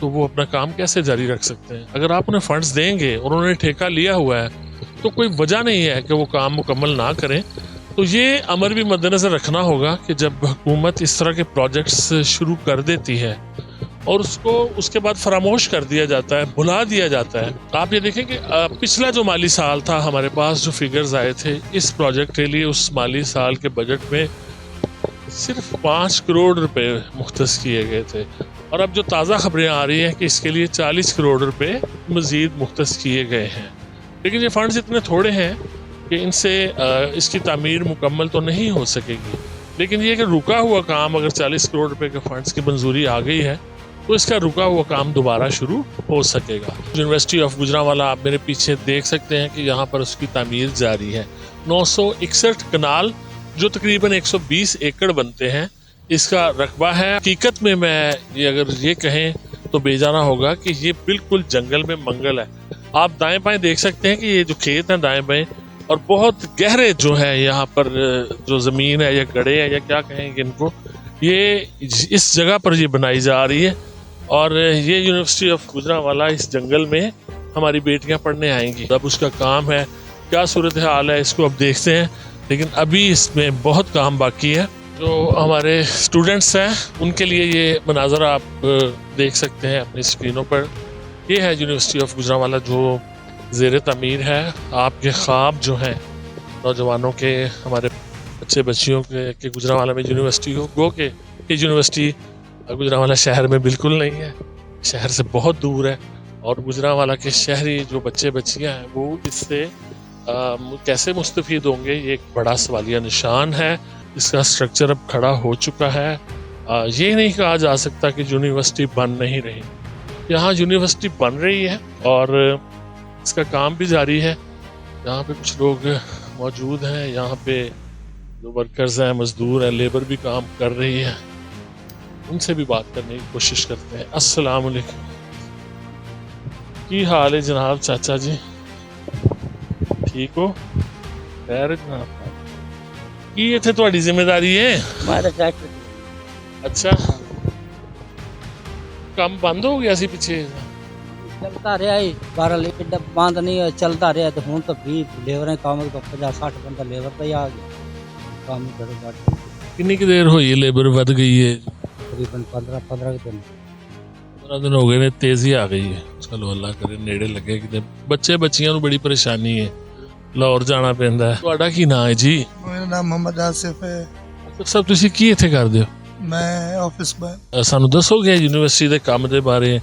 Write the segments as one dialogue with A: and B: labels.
A: تو وہ اپنا کام کیسے جاری رکھ سکتے ہیں؟ اگر آپ انہیں فنڈز دیں گے اور انہوں نے ٹھیکہ لیا ہوا ہے تو کوئی وجہ نہیں ہے کہ وہ کام مکمل نہ کریں. تو یہ امر بھی مد نظر رکھنا ہوگا کہ جب حکومت اس طرح کے پروجیکٹس شروع کر دیتی ہے اور اس کو اس کے بعد فراموش کر دیا جاتا ہے, بھلا دیا جاتا ہے. آپ یہ دیکھیں کہ پچھلا جو مالی سال تھا ہمارے پاس جو فگرز آئے تھے اس پروجیکٹ کے لیے, اس مالی سال کے بجٹ میں صرف 5 کروڑ روپے مختص کیے گئے تھے, اور اب جو تازہ خبریں آ رہی ہیں کہ اس کے لیے 40 کروڑ روپے مزید مختص کیے گئے ہیں. لیکن یہ فنڈز اتنے تھوڑے ہیں کہ ان سے اس کی تعمیر مکمل تو نہیں ہو سکے گی. لیکن یہ کہ رکا ہوا کام, اگر 40 کروڑ روپے کے فنڈز کی منظوری آ گئی ہے تو اس کا رکا ہوا کام دوبارہ شروع ہو سکے گا. یونیورسٹی آف گوجرانوالا آپ میرے پیچھے دیکھ سکتے ہیں کہ یہاں پر اس کی تعمیر جاری ہے. 961 کنال جو تقریباً 120 ایکڑ بنتے ہیں اس کا رقبہ ہے. حقیقت میں اگر یہ کہیں تو بے جانا ہوگا کہ یہ بالکل جنگل میں منگل ہے. آپ دائیں بائیں دیکھ سکتے ہیں کہ یہ جو کھیت ہیں دائیں بائیں, اور بہت گہرے جو ہے یہاں پر جو زمین ہے یا گڑھے ہیں یا کیا کہیں گے ان کو, یہ اس جگہ پر یہ بنائی جا رہی ہے. اور یہ یونیورسٹی آف گوجرانوالا اس جنگل میں ہماری بیٹیاں پڑھنے آئیں گی. اب اس کا کام ہے, کیا صورتحال ہے اس کو اب دیکھتے ہیں, لیکن ابھی اس میں بہت کام باقی ہے. جو ہمارے اسٹوڈنٹس ہیں ان کے لیے یہ مناظر آپ دیکھ سکتے ہیں اپنی اسکرینوں پر. یہ ہے یونیورسٹی آف گوجرانوالا جو زیر تعمیر ہے. آپ کے خواب جو ہیں نوجوانوں کے, ہمارے بچے بچیوں کے گوجرانوالا میں یونیورسٹی ہو, گو کہ یہ یونیورسٹی گوجرانوالا شہر میں بالکل نہیں ہے, شہر سے بہت دور ہے. اور گوجرانوالا کے شہری جو بچے بچیاں ہیں وہ اس سے کیسے مستفید ہوں گے, یہ ایک بڑا سوالیہ نشان ہے. اس کا سٹرکچر اب کھڑا ہو چکا ہے. یہ نہیں کہا جا سکتا کہ یونیورسٹی بن نہیں رہی. یہاں یونیورسٹی بن رہی ہے اور اس کا کام بھی جاری ہے. یہاں پہ کچھ لوگ موجود ہیں, یہاں پہ جو ورکرز ہیں, مزدور ہیں, لیبر بھی کام کر رہی ہے. ان سے بھی بات کرنے کی کوشش کرتے ہیں. السلام علیکم, کی حال ہے جناب چاچا جی, ٹھیک ہو؟ خیر جناب, کی اتنے تہاڈی ذمہ داری ہے؟ اچھا, کام بند ہو گیا سی پیچھے؟
B: چلتا رہا ہے 12 لیٹ بند نہیں ہے, چلتا رہا تو ہوں تو 20 لیبر کام 50-60 بندہ لیبر پہ آ گیا. کام
A: کنی کی دیر ہوئی ہے لیبر ود گئی ہے؟
B: تقریباً 15 دن.
A: 15 دن ہو گئے نے, تیزی آ گئی ہے. چلو اللہ کرے نیڑے لگے. کہ بچے بچیاں نو بڑی پریشانی ہے, لاہور جانا پیندا ہے. تہاڈا کی نام ہے جی؟
C: میرا نام محمد آصف ہے.
A: سب تسی کی اتنے کردے ہو؟
C: میں آفس میں.
A: سانو دسو گے یونیورسٹی دے کام دے بارے,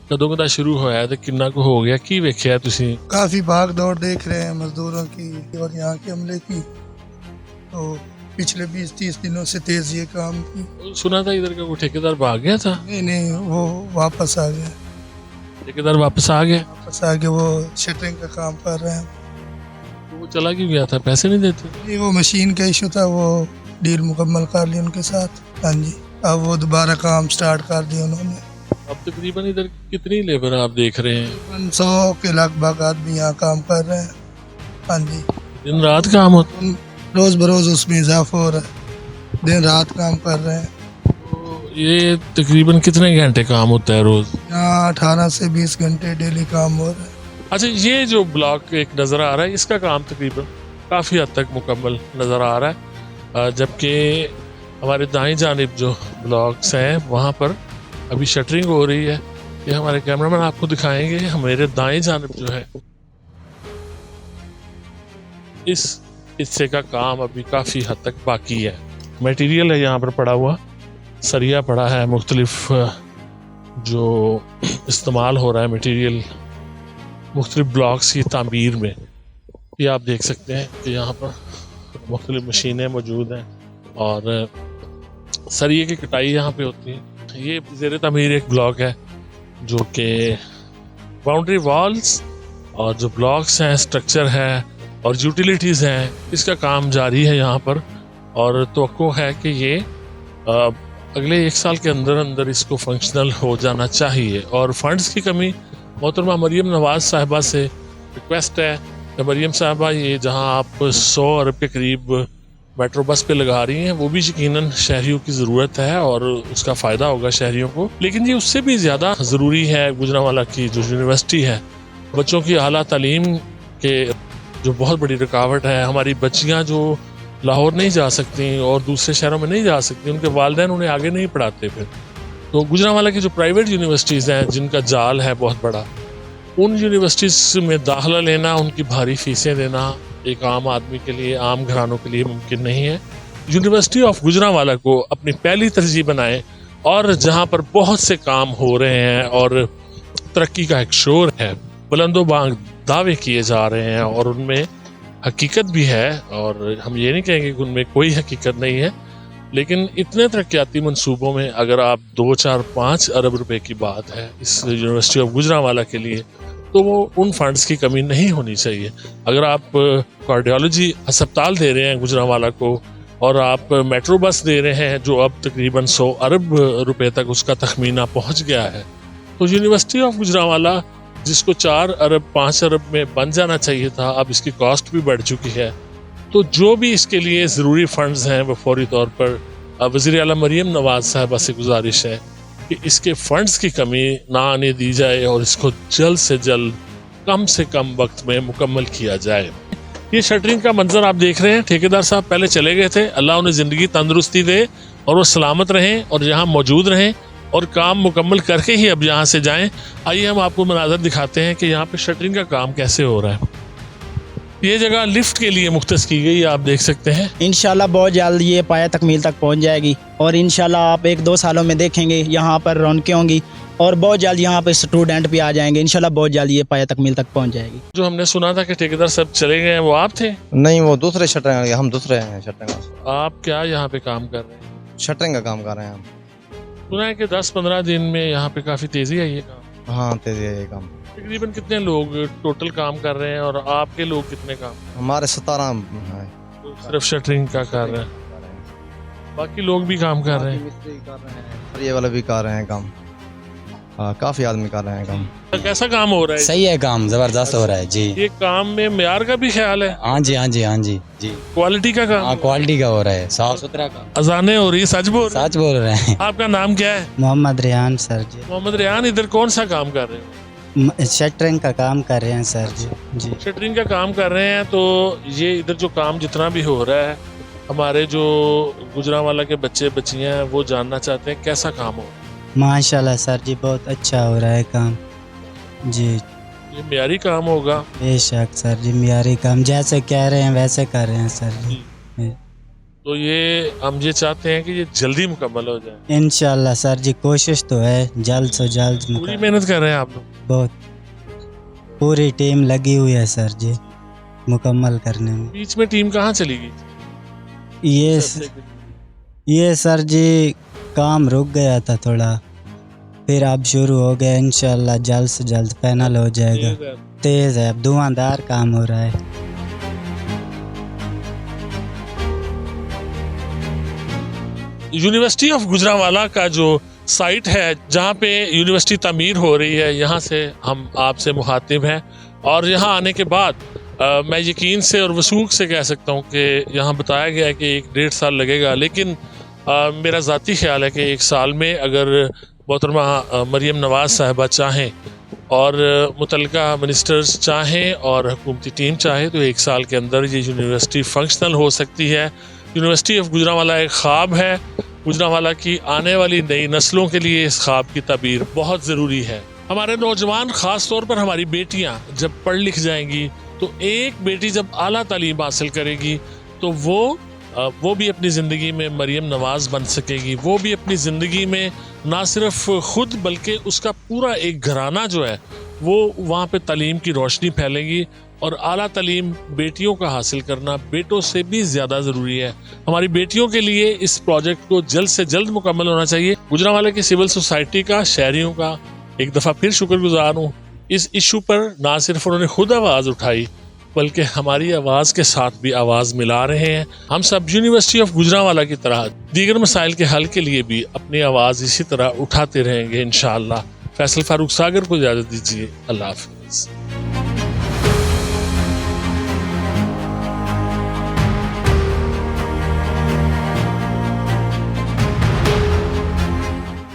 A: کدوں کدا شروع ہویا ہے تے کنا کو ہو گیا, کی ویکھیا تسی؟
C: کافی بھاگ دوڑ دیکھ رہے ہیں مزدوروں کی اور یہاں کے عملے کی. تو پچھلے 20-30 دنوں سے تیزی ہے کام کی.
A: سنا تھا ادھر کا کوئی ٹھیکیدار بھاگ گیا تھا؟
C: نہیں, وہ واپس آ گیا.
A: ٹھیکیدار واپس آ گیا؟
C: واپس آ کے وہ شٹرنگ کا کام کر رہے ہیں.
A: وہ چلا کیوں گیا تھا, پیسے نہیں دیتے؟
C: نہیں, وہ مشین کا ایشو تھا, وہ ڈیل مکمل کر لی ان کے ساتھ. ہاں جی, اب وہ دوبارہ کام سٹارٹ کر دیا انہوں نے.
A: اب تقریباً ادھر کتنی لیبر آپ دیکھ رہے ہیں؟
C: 100 کے لگ بھگ آدمی یہاں کام کر رہے ہیں. ہاں جی,
A: دن رات کام ہوتا ہے؟
C: روز بروز اس میں اضافہ ہو رہا ہے, دن رات کام کر رہے ہیں.
A: یہ تقریباً کتنے گھنٹے کام ہوتا ہے روز؟
C: یہاں 18 سے 20 گھنٹے ڈیلی کام ہو رہا ہے.
A: اچھا, یہ جو بلاک ایک نظر آ رہا ہے اس کا کام تقریباً کافی حد تک مکمل نظر آ رہا ہے, جبکہ ہمارے دائیں جانب جو بلاکس ہیں وہاں پر ابھی شٹرنگ ہو رہی ہے. یہ ہمارے کیمرہ مین آپ کو دکھائیں گے. ہمارے دائیں جانب جو ہے اس حصے کا کام ابھی کافی حد تک باقی ہے. میٹیریل ہے یہاں پر پڑا ہوا, سریا پڑا ہے, مختلف جو استعمال ہو رہا ہے میٹیریل مختلف بلاکس کی تعمیر میں. یہ آپ دیکھ سکتے ہیں کہ یہاں پر مختلف مشینیں موجود ہیں اور سریے کی کٹائی یہاں پہ ہوتی ہے. یہ زیر تعمیر ایک بلاک ہے جو کہ باؤنڈری والز اور جو بلاکس ہیں, اسٹرکچر ہے اور یوٹیلیٹیز ہیں, اس کا کام جاری ہے یہاں پر. اور توقع ہے کہ یہ اگلے 1 سال کے اندر اندر اس کو فنکشنل ہو جانا چاہیے. اور فنڈز کی کمی, محترمہ مریم نواز صاحبہ سے ریکویسٹ ہے کہ مریم صاحبہ, یہ جہاں آپ 100 ارب کے قریب میٹرو بس پہ لگا رہی ہیں وہ بھی یقیناً شہریوں کی ضرورت ہے اور اس کا فائدہ ہوگا شہریوں کو، لیکن یہ اس سے بھی زیادہ ضروری ہے گوجرانوالہ کی جو یونیورسٹی ہے، بچوں کی اعلیٰ تعلیم کے جو بہت بڑی رکاوٹ ہے. ہماری بچیاں جو لاہور نہیں جا سکتی اور دوسرے شہروں میں نہیں جا سکتی، ان کے والدین انہیں آگے نہیں پڑھاتے. پھر تو گوجرانوالہ کی جو پرائیویٹ یونیورسٹیز ہیں جن کا جال ہے بہت بڑا، ان یونیورسٹیز میں داخلہ لینا، ان کی بھاری فیسیں دینا ایک عام آدمی کے لیے، عام گھرانوں کے لیے ممکن نہیں ہے. یونیورسٹی آف گوجرانوالہ کو اپنی پہلی ترجیح بنائیں، اور جہاں پر بہت سے کام ہو رہے ہیں اور ترقی کا ایک شور ہے، بلند و بانگ دعوے کیے جا رہے ہیں اور ان میں حقیقت بھی ہے، اور ہم یہ نہیں کہیں گے کہ ان میں کوئی حقیقت نہیں ہے، لیکن اتنے ترقیاتی منصوبوں میں اگر آپ 2, 4, 5 ارب روپے کی بات ہے اس یونیورسٹی آف گوجرانوالہ کے لیے، تو وہ ان فنڈز کی کمی نہیں ہونی چاہیے. اگر آپ کارڈیالوجی ہسپتال دے رہے ہیں گوجرانوالہ کو، اور آپ میٹرو بس دے رہے ہیں جو اب تقریباً 100 ارب روپے تک اس کا تخمینہ پہنچ گیا ہے، تو یونیورسٹی آف گوجرانوالہ جس کو 4 ارب 5 ارب میں بن جانا چاہیے تھا، اب اس کی کاسٹ بھی بڑھ چکی ہے. تو جو بھی اس کے لیے ضروری فنڈز ہیں وہ فوری طور پر وزیر اعلیٰ مریم نواز صاحبہ سے گزارش ہے کہ اس کے فنڈز کی کمی نہ آنے دی جائے اور اس کو جلد سے جلد کم سے کم وقت میں مکمل کیا جائے. یہ شٹرنگ کا منظر آپ دیکھ رہے ہیں، ٹھیکیدار صاحب پہلے چلے گئے تھے، اللہ انہیں زندگی تندرستی دے اور وہ سلامت رہیں اور یہاں موجود رہیں اور کام مکمل کر کے ہی اب یہاں سے جائیں. آئیے ہم آپ کو مناظر دکھاتے ہیں کہ یہاں پہ شٹرنگ کا کام کیسے ہو رہا ہے. یہ جگہ لفٹ کے لیے مختص کی گئی، آپ دیکھ سکتے ہیں.
D: انشاءاللہ بہت جلد یہ پایہ تکمیل تک پہنچ جائے گی، اور انشاءاللہ آپ 1-2 سالوں میں دیکھیں گے یہاں پر رونقیں ہوں گی، اور بہت جلد یہاں پہ اسٹوڈنٹ بھی آ جائیں گے. انشاءاللہ بہت جلد یہ پایہ تکمیل تک پہنچ جائے گی.
A: جو ہم نے سنا تھا کہ ٹھیکیدار صاحب چلے گئے ہیں، وہ آپ تھے؟
E: نہیں، وہ دوسرے شٹرنگ، ہم دوسرے ہیں شٹرنگ.
A: آپ کیا یہاں پہ کام کر رہے ہیں؟
E: شٹرنگ کا کام کر رہے ہیں ہم.
A: سنا ہے کہ 10-15 دن میں یہاں پہ کافی تیزی آئی ہے کام.
E: ہاں تیزی ہے یہ کام.
A: تقریباً کتنے لوگ ٹوٹل کام کر رہے ہیں اور آپ کے لوگ کتنے کام؟
E: ہمارے 17 ہیں.
A: صرف شٹرنگ کا کر رہے ہیں، باقی لوگ بھی کام کر رہے ہیں.
E: یہ والے بھی کر رہے ہیں کام. ہاں کافی آدمی کر رہے ہیں کام.
A: کیسا کام ہو رہا ہے؟
F: صحیح ہے، کام زبردست ہو رہا ہے جی.
A: یہ کام میں معیار کا بھی خیال ہے؟
F: ہاں جی، ہاں جی، ہاں جی جی.
A: کوالٹی کا کام؟
F: ہاں کوالٹی کا ہو رہا ہے، صاف ستھرا کام.
A: اذانیں ہو رہی ہے، سچ بول رہے ہیں؟
F: سچ بول رہے ہیں.
A: آپ کا نام کیا ہے؟
B: محمد ریحان سر جی.
A: محمد ریحان، ادھر کون سا کام کر رہے ہیں؟
B: شٹرنگ کا کام کر رہے ہیں سر جی.
A: شٹرنگ کا کام کر رہے ہیں. تو یہ ادھر جو کام جتنا بھی ہو رہا ہے، ہمارے جو گوجرانوالہ کے بچے بچیاں ہیں وہ جاننا چاہتے ہیں کیسا کام ہو رہا ہے.
B: ماشاءاللہ سر جی بہت اچھا ہو رہا ہے کام جی.
A: یہ معیاری کام ہوگا؟
B: بے شک سر جی، معیاری کام جیسے کہہ رہے ہیں ویسے کر رہے ہیں سر جی.
A: تو یہ ہم یہ چاہتے ہیں کہ یہ جلدی مکمل ہو جائے.
B: انشاءاللہ سر جی، کوشش تو ہے جلد سے جلد
A: پوری محنت کر رہے ہیں آپ لوگ؟
B: بہت پوری ٹیم لگی ہوئی ہے سر جی مکمل کرنے میں.
A: بیچ میں ٹیم کہاں چلی گئی؟
B: یہ سر جی کام رک گیا تھا تھوڑا، پھر اب شروع ہو گیا. انشاءاللہ جلد سے جلد فائنل ہو جائے گا. تیز ہے، اب دھواں کام ہو رہا ہے.
A: یونیورسٹی آف گوجرانوالہ کا جو سائٹ ہے جہاں پہ یونیورسٹی تعمیر ہو رہی ہے، یہاں سے ہم آپ سے مخاطب ہیں، اور یہاں آنے کے بعد میں یقین سے اور وثوق سے کہہ سکتا ہوں کہ یہاں بتایا گیا ہے کہ 1-1.5 سال لگے گا، لیکن میرا ذاتی خیال ہے کہ 1 سال میں اگر محترمہ مریم نواز صاحبہ چاہیں اور متعلقہ منسٹرز چاہیں اور حکومتی ٹیم چاہے تو 1 سال کے اندر یہ یونیورسٹی فنکشنل ہو سکتی ہے. یونیورسٹی آف گوجرانوالہ ایک خواب ہے. گوجرانوالہ کی آنے والی نئی نسلوں کے لیے اس خواب کی تعبیر بہت ضروری ہے. ہمارے نوجوان، خاص طور پر ہماری بیٹیاں جب پڑھ لکھ جائیں گی تو ایک بیٹی جب اعلیٰ تعلیم حاصل کرے گی تو وہ بھی اپنی زندگی میں مریم نواز بن سکے گی. وہ بھی اپنی زندگی میں نہ صرف خود بلکہ اس کا پورا ایک گھرانہ جو ہے وہ وہاں پہ تعلیم کی روشنی پھیلے گی. اور اعلیٰ تعلیم بیٹیوں کا حاصل کرنا بیٹوں سے بھی زیادہ ضروری ہے. ہماری بیٹیوں کے لیے اس پروجیکٹ کو جلد سے جلد مکمل ہونا چاہیے. گوجرانوالہ کی سول سوسائٹی کا، شہریوں کا ایک دفعہ پھر شکر گزار ہوں. اس ایشو پر نہ صرف انہوں نے خود آواز اٹھائی بلکہ ہماری آواز کے ساتھ بھی آواز ملا رہے ہیں. ہم سب یونیورسٹی آف گوجرانوالہ کی طرح دیگر مسائل کے حل کے لیے بھی اپنی آواز اسی طرح اٹھاتے رہیں گے انشاءاللہ. فیصل فاروق ساگر کو اجازت دیجیے. اللہ حافظ.